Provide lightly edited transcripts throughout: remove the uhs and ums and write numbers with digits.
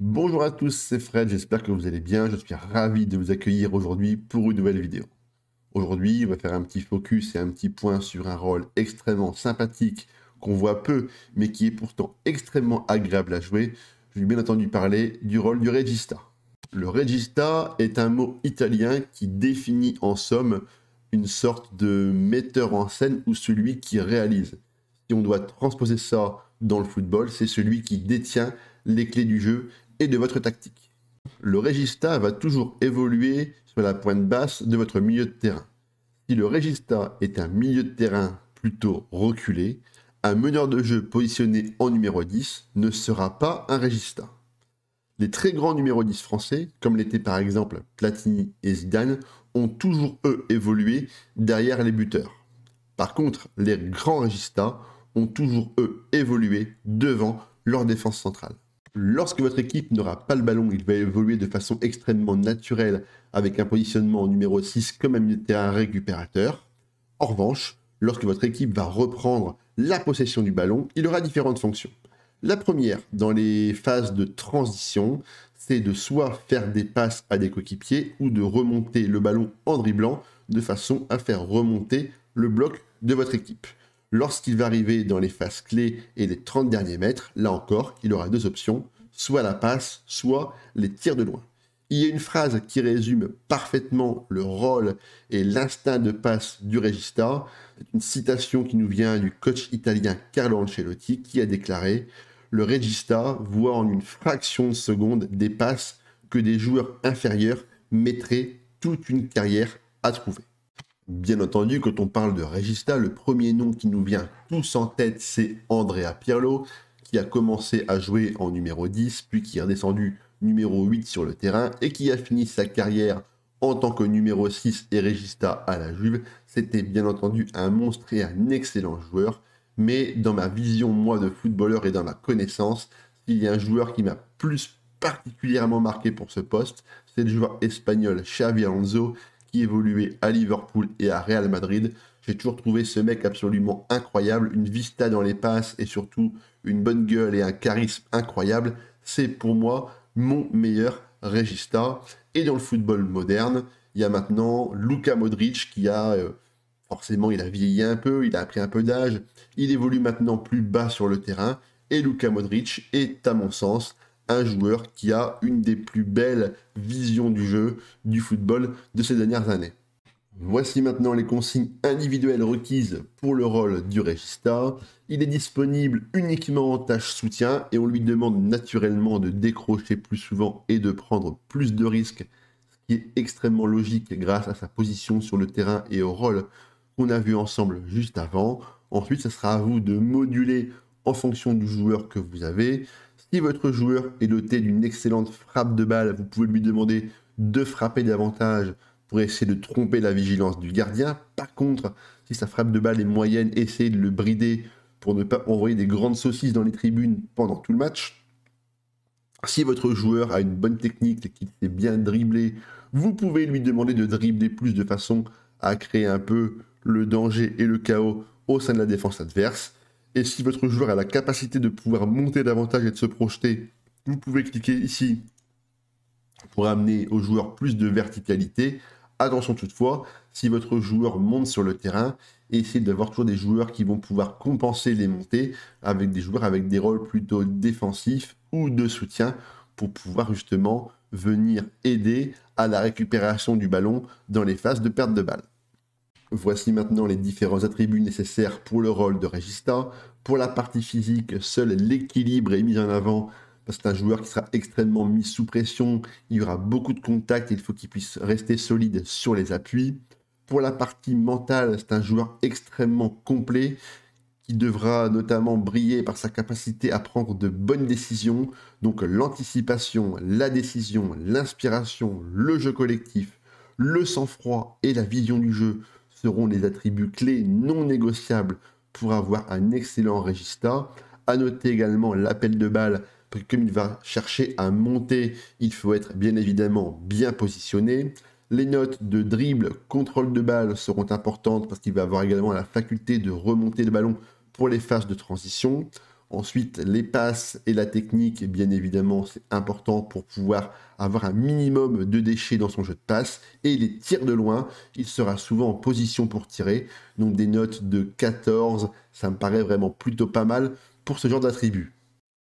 Bonjour à tous, c'est Fred, j'espère que vous allez bien. Je suis ravi de vous accueillir aujourd'hui pour une nouvelle vidéo. Aujourd'hui, on va faire un petit focus et un petit point sur un rôle extrêmement sympathique qu'on voit peu, mais qui est pourtant extrêmement agréable à jouer. Je vais bien entendu parler du rôle du regista. Le regista est un mot italien qui définit en somme une sorte de metteur en scène ou celui qui réalise. Si on doit transposer ça dans le football, c'est celui qui détient les clés du jeu et de votre tactique. Le regista va toujours évoluer sur la pointe basse de votre milieu de terrain. Si le regista est un milieu de terrain plutôt reculé, un meneur de jeu positionné en numéro 10 ne sera pas un regista. Les très grands numéros 10 français, comme l'étaient par exemple Platini et Zidane, ont toujours eux évolué derrière les buteurs. Par contre, les grands registas ont toujours eux évolué devant leur défense centrale. Lorsque votre équipe n'aura pas le ballon, il va évoluer de façon extrêmement naturelle avec un positionnement en numéro 6 comme un milieu de terrain récupérateur. En revanche, lorsque votre équipe va reprendre la possession du ballon, il aura différentes fonctions. La première, dans les phases de transition, c'est de soit faire des passes à des coéquipiers ou de remonter le ballon en dribblant de façon à faire remonter le bloc de votre équipe. Lorsqu'il va arriver dans les phases clés et les 30 derniers mètres, là encore, il aura deux options, soit la passe, soit les tirs de loin. Il y a une phrase qui résume parfaitement le rôle et l'instinct de passe du regista. C'est une citation qui nous vient du coach italien Carlo Ancelotti qui a déclaré « Le regista voit en une fraction de seconde des passes que des joueurs inférieurs mettraient toute une carrière à trouver ». Bien entendu, quand on parle de regista, le premier nom qui nous vient tous en tête, c'est Andrea Pirlo, qui a commencé à jouer en numéro 10, puis qui est redescendu numéro 8 sur le terrain, et qui a fini sa carrière en tant que numéro 6 et regista à la Juve. C'était bien entendu un monstre et un excellent joueur, mais dans ma vision, moi, de footballeur et dans ma connaissance, s'il y a un joueur qui m'a plus particulièrement marqué pour ce poste, c'est le joueur espagnol Xabi Alonso, qui évoluait à Liverpool et à Real Madrid. J'ai toujours trouvé ce mec absolument incroyable, une vista dans les passes et surtout une bonne gueule et un charisme incroyable. C'est pour moi mon meilleur regista. Et dans le football moderne, il y a maintenant Luka Modric qui a, forcément il a vieilli un peu, il a pris un peu d'âge, il évolue maintenant plus bas sur le terrain et Luka Modric est à mon sens un joueur qui a une des plus belles visions du jeu, du football de ces dernières années. Voici maintenant les consignes individuelles requises pour le rôle du regista. Il est disponible uniquement en tâche soutien et on lui demande naturellement de décrocher plus souvent et de prendre plus de risques, ce qui est extrêmement logique grâce à sa position sur le terrain et au rôle qu'on a vu ensemble juste avant. Ensuite, ce sera à vous de moduler en fonction du joueur que vous avez. Si votre joueur est doté d'une excellente frappe de balle, vous pouvez lui demander de frapper davantage pour essayer de tromper la vigilance du gardien. Par contre, si sa frappe de balle est moyenne, essayez de le brider pour ne pas envoyer des grandes saucisses dans les tribunes pendant tout le match. Si votre joueur a une bonne technique et qu'il sait bien dribbler, vous pouvez lui demander de dribbler plus de façon à créer un peu le danger et le chaos au sein de la défense adverse. Et si votre joueur a la capacité de pouvoir monter davantage et de se projeter, vous pouvez cliquer ici pour amener au joueur plus de verticalité. Attention toutefois, si votre joueur monte sur le terrain, essayez d'avoir toujours des joueurs qui vont pouvoir compenser les montées avec des joueurs avec des rôles plutôt défensifs ou de soutien pour pouvoir justement venir aider à la récupération du ballon dans les phases de perte de balle. Voici maintenant les différents attributs nécessaires pour le rôle de regista. Pour la partie physique, seul l'équilibre est mis en avant parce que c'est un joueur qui sera extrêmement mis sous pression. Il y aura beaucoup de contacts et il faut qu'il puisse rester solide sur les appuis. Pour la partie mentale, c'est un joueur extrêmement complet qui devra notamment briller par sa capacité à prendre de bonnes décisions. Donc l'anticipation, la décision, l'inspiration, le jeu collectif, le sang-froid et la vision du jeu seront les attributs clés non négociables pour avoir un excellent regista. À noter également l'appel de balle, parce que comme il va chercher à monter, il faut être bien évidemment bien positionné. Les notes de dribble, contrôle de balle seront importantes parce qu'il va avoir également la faculté de remonter le ballon pour les phases de transition. Ensuite, les passes et la technique, bien évidemment, c'est important pour pouvoir avoir un minimum de déchets dans son jeu de passe. Et les tirs de loin, il sera souvent en position pour tirer. Donc des notes de 14, ça me paraît vraiment plutôt pas mal pour ce genre d'attribut.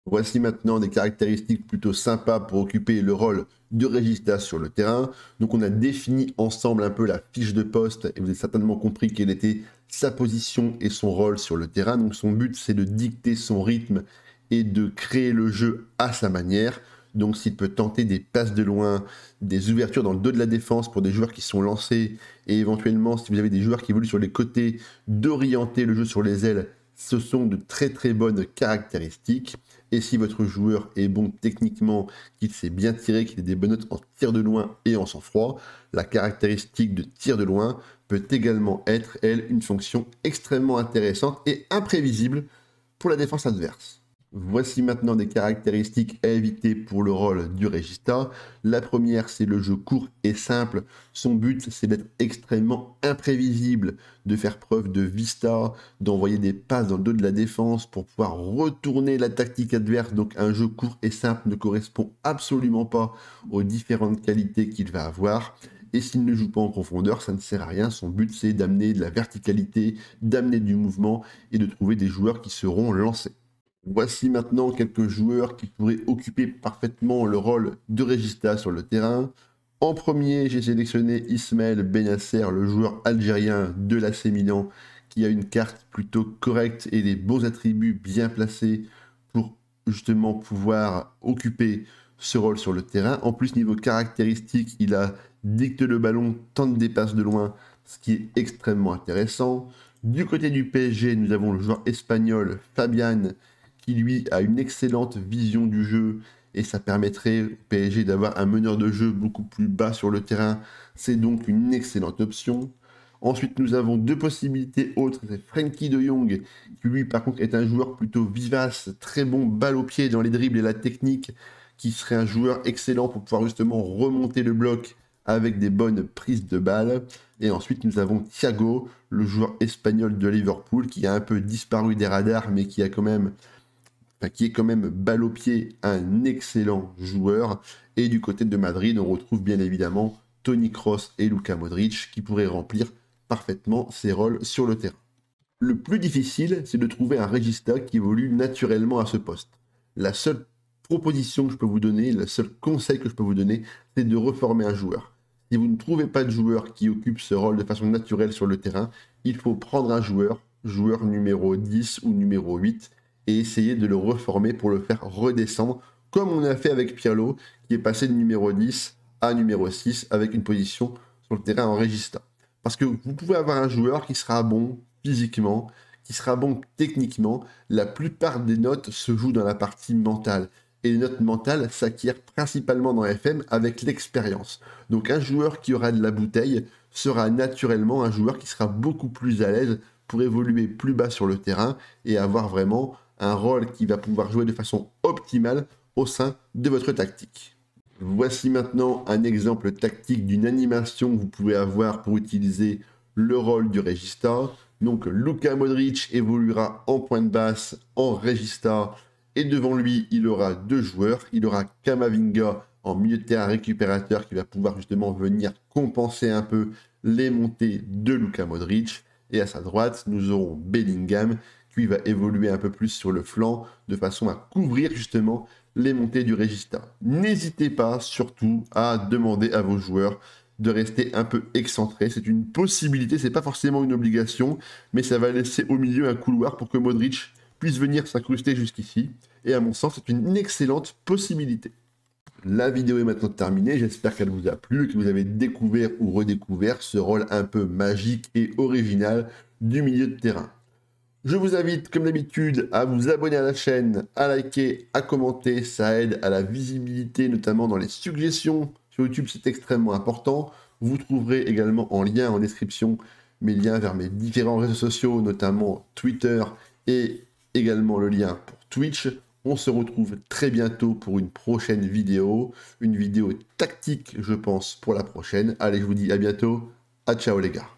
Voici maintenant des caractéristiques plutôt sympas pour occuper le rôle de régista sur le terrain. Donc on a défini ensemble un peu la fiche de poste et vous avez certainement compris quelle était sa position et son rôle sur le terrain. Donc son but c'est de dicter son rythme et de créer le jeu à sa manière. Donc s'il peut tenter des passes de loin, des ouvertures dans le dos de la défense pour des joueurs qui sont lancés et éventuellement si vous avez des joueurs qui évoluent sur les côtés, d'orienter le jeu sur les ailes, ce sont de très très bonnes caractéristiques. Et si votre joueur est bon techniquement, qu'il sait bien tirer, qu'il ait des bonnes notes en tir de loin et en sang-froid, la caractéristique de tir de loin peut également être, elle, une fonction extrêmement intéressante et imprévisible pour la défense adverse. Voici maintenant des caractéristiques à éviter pour le rôle du régista. La première, c'est le jeu court et simple. Son but, c'est d'être extrêmement imprévisible, de faire preuve de vista, d'envoyer des passes dans le dos de la défense pour pouvoir retourner la tactique adverse. Donc un jeu court et simple ne correspond absolument pas aux différentes qualités qu'il va avoir. Et s'il ne joue pas en profondeur, ça ne sert à rien. Son but, c'est d'amener de la verticalité, d'amener du mouvement et de trouver des joueurs qui seront lancés. Voici maintenant quelques joueurs qui pourraient occuper parfaitement le rôle de régista sur le terrain. En premier, j'ai sélectionné Ismaël Benasser, le joueur algérien de l'AC Milan, qui a une carte plutôt correcte et des bons attributs bien placés pour justement pouvoir occuper ce rôle sur le terrain. En plus, niveau caractéristique, il a dicte le ballon, tente des passes de loin, ce qui est extrêmement intéressant. Du côté du PSG, nous avons le joueur espagnol Fabian, qui lui a une excellente vision du jeu et ça permettrait au PSG d'avoir un meneur de jeu beaucoup plus bas sur le terrain. C'est donc une excellente option. Ensuite, nous avons deux possibilités autres. C'est Frenkie de Jong, qui lui par contre est un joueur plutôt vivace, très bon balle au pied dans les dribbles et la technique, qui serait un joueur excellent pour pouvoir justement remonter le bloc avec des bonnes prises de balles. Et ensuite, nous avons Thiago, le joueur espagnol de Liverpool, qui a un peu disparu des radars, mais qui est quand même balle au pied, un excellent joueur. Et du côté de Madrid, on retrouve bien évidemment Toni Kroos et Luka Modric qui pourraient remplir parfaitement ces rôles sur le terrain. Le plus difficile, c'est de trouver un régista qui évolue naturellement à ce poste. La seule proposition que je peux vous donner, le seul conseil que je peux vous donner, c'est de reformer un joueur. Si vous ne trouvez pas de joueur qui occupe ce rôle de façon naturelle sur le terrain, il faut prendre un joueur numéro 10 ou numéro 8, et essayer de le reformer pour le faire redescendre, comme on a fait avec Pirlo, qui est passé de numéro 10 à numéro 6 avec une position sur le terrain en régista. Parce que vous pouvez avoir un joueur qui sera bon physiquement, qui sera bon techniquement. La plupart des notes se jouent dans la partie mentale. Et les notes mentales s'acquièrent principalement dans FM avec l'expérience. Donc un joueur qui aura de la bouteille sera naturellement un joueur qui sera beaucoup plus à l'aise pour évoluer plus bas sur le terrain et avoir vraiment un rôle qui va pouvoir jouer de façon optimale au sein de votre tactique. Voici maintenant un exemple tactique d'une animation que vous pouvez avoir pour utiliser le rôle du régista. Donc Luka Modric évoluera en pointe basse, en régista, et devant lui, il aura deux joueurs. Il aura Kamavinga en milieu de terrain récupérateur qui va pouvoir justement venir compenser un peu les montées de Luka Modric. Et à sa droite, nous aurons Bellingham qui va évoluer un peu plus sur le flanc de façon à couvrir justement les montées du régista. N'hésitez pas surtout à demander à vos joueurs de rester un peu excentrés. C'est une possibilité, c'est pas forcément une obligation, mais ça va laisser au milieu un couloir pour que Modric puisse venir s'incruster jusqu'ici. Et à mon sens, c'est une excellente possibilité. La vidéo est maintenant terminée, j'espère qu'elle vous a plu et que vous avez découvert ou redécouvert ce rôle un peu magique et original du milieu de terrain. Je vous invite, comme d'habitude, à vous abonner à la chaîne, à liker, à commenter, ça aide à la visibilité, notamment dans les suggestions. Sur YouTube, c'est extrêmement important. Vous trouverez également en lien en description mes liens vers mes différents réseaux sociaux, notamment Twitter et également le lien pour Twitch. On se retrouve très bientôt pour une prochaine vidéo, une vidéo tactique, je pense, pour la prochaine. Allez, je vous dis à bientôt. À ciao les gars.